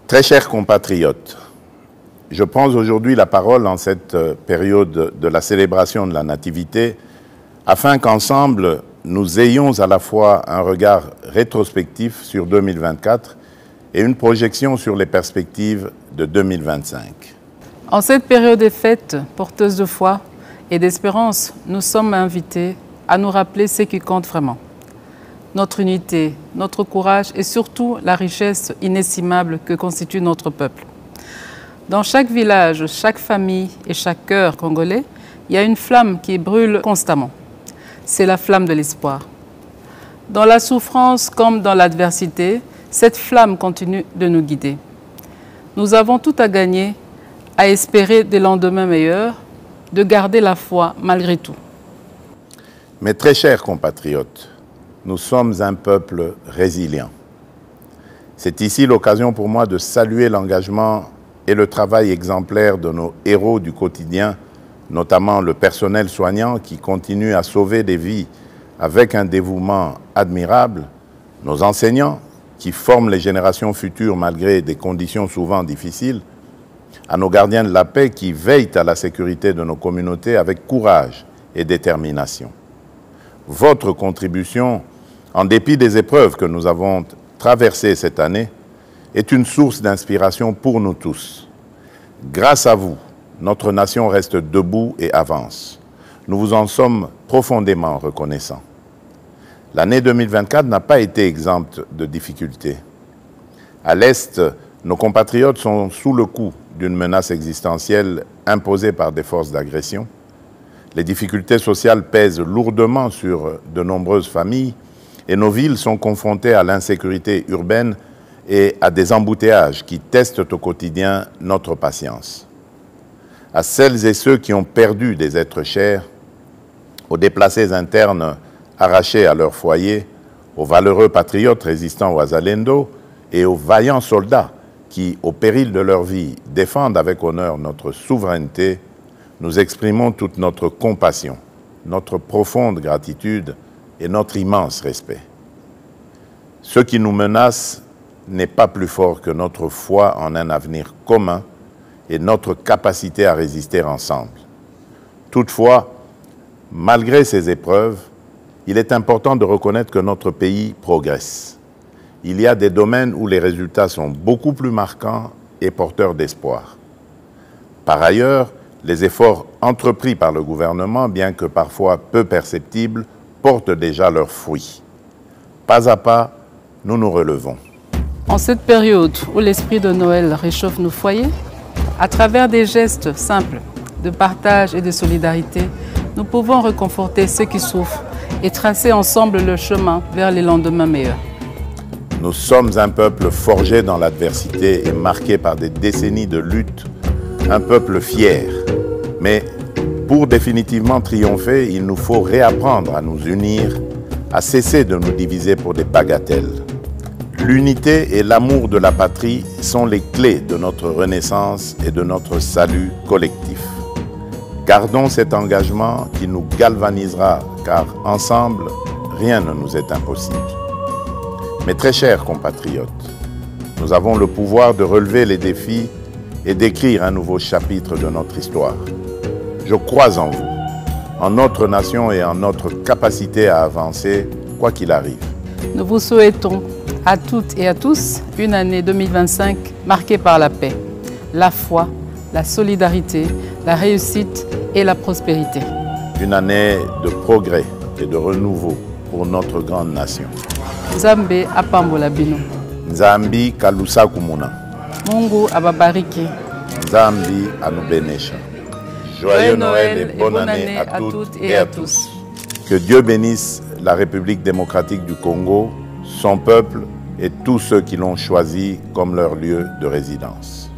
Très chers compatriotes, je prends aujourd'hui la parole en cette période de la célébration de la Nativité afin qu'ensemble, nous ayons à la fois un regard rétrospectif sur 2024 et une projection sur les perspectives de 2025. En cette période des fêtes, porteuse de foi et d'espérance, nous sommes invités à nous rappeler ce qui compte vraiment. Notre unité, notre courage et surtout la richesse inestimable que constitue notre peuple. Dans chaque village, chaque famille et chaque cœur congolais, il y a une flamme qui brûle constamment. C'est la flamme de l'espoir. Dans la souffrance comme dans l'adversité, cette flamme continue de nous guider. Nous avons tout à gagner à espérer des lendemains meilleurs, de garder la foi malgré tout. Mes très chers compatriotes, nous sommes un peuple résilient. C'est ici l'occasion pour moi de saluer l'engagement et le travail exemplaire de nos héros du quotidien, notamment le personnel soignant qui continue à sauver des vies avec un dévouement admirable, nos enseignants qui forment les générations futures malgré des conditions souvent difficiles, à nos gardiens de la paix qui veillent à la sécurité de nos communautés avec courage et détermination. Votre contribution, en dépit des épreuves que nous avons traversées cette année, est une source d'inspiration pour nous tous. Grâce à vous, notre nation reste debout et avance. Nous vous en sommes profondément reconnaissants. L'année 2024 n'a pas été exempte de difficultés. À l'Est, nos compatriotes sont sous le coup d'une menace existentielle imposée par des forces d'agression. Les difficultés sociales pèsent lourdement sur de nombreuses familles et nos villes sont confrontées à l'insécurité urbaine et à des embouteillages qui testent au quotidien notre patience. À celles et ceux qui ont perdu des êtres chers, aux déplacés internes arrachés à leur foyer, aux valeureux patriotes résistant aux Wazalendo et aux vaillants soldats qui, au péril de leur vie, défendent avec honneur notre souveraineté, nous exprimons toute notre compassion, notre profonde gratitude et notre immense respect. Ce qui nous menace n'est pas plus fort que notre foi en un avenir commun et notre capacité à résister ensemble. Toutefois, malgré ces épreuves, il est important de reconnaître que notre pays progresse. Il y a des domaines où les résultats sont beaucoup plus marquants et porteurs d'espoir. Par ailleurs, les efforts entrepris par le gouvernement, bien que parfois peu perceptibles, portent déjà leurs fruits. Pas à pas, nous nous relevons. En cette période où l'esprit de Noël réchauffe nos foyers, à travers des gestes simples de partage et de solidarité, nous pouvons réconforter ceux qui souffrent et tracer ensemble le chemin vers les lendemains meilleurs. Nous sommes un peuple forgé dans l'adversité et marqué par des décennies de lutte, un peuple fier. Mais pour définitivement triompher, il nous faut réapprendre à nous unir, à cesser de nous diviser pour des bagatelles. L'unité et l'amour de la patrie sont les clés de notre renaissance et de notre salut collectif. Gardons cet engagement qui nous galvanisera, car ensemble, rien ne nous est impossible. Mes très chers compatriotes, nous avons le pouvoir de relever les défis et d'écrire un nouveau chapitre de notre histoire. Je crois en vous, en notre nation et en notre capacité à avancer, quoi qu'il arrive. Nous vous souhaitons à toutes et à tous une année 2025 marquée par la paix, la foi, la solidarité, la réussite et la prospérité. Une année de progrès et de renouveau pour notre grande nation. Nzambe apambola bino. Nzambi kalusa kumuna. Mungu ababariki. Nzambi anubenesha. Joyeux Noël et bonne année à toutes et à tous. Que Dieu bénisse la République démocratique du Congo, son peuple et tous ceux qui l'ont choisi comme leur lieu de résidence.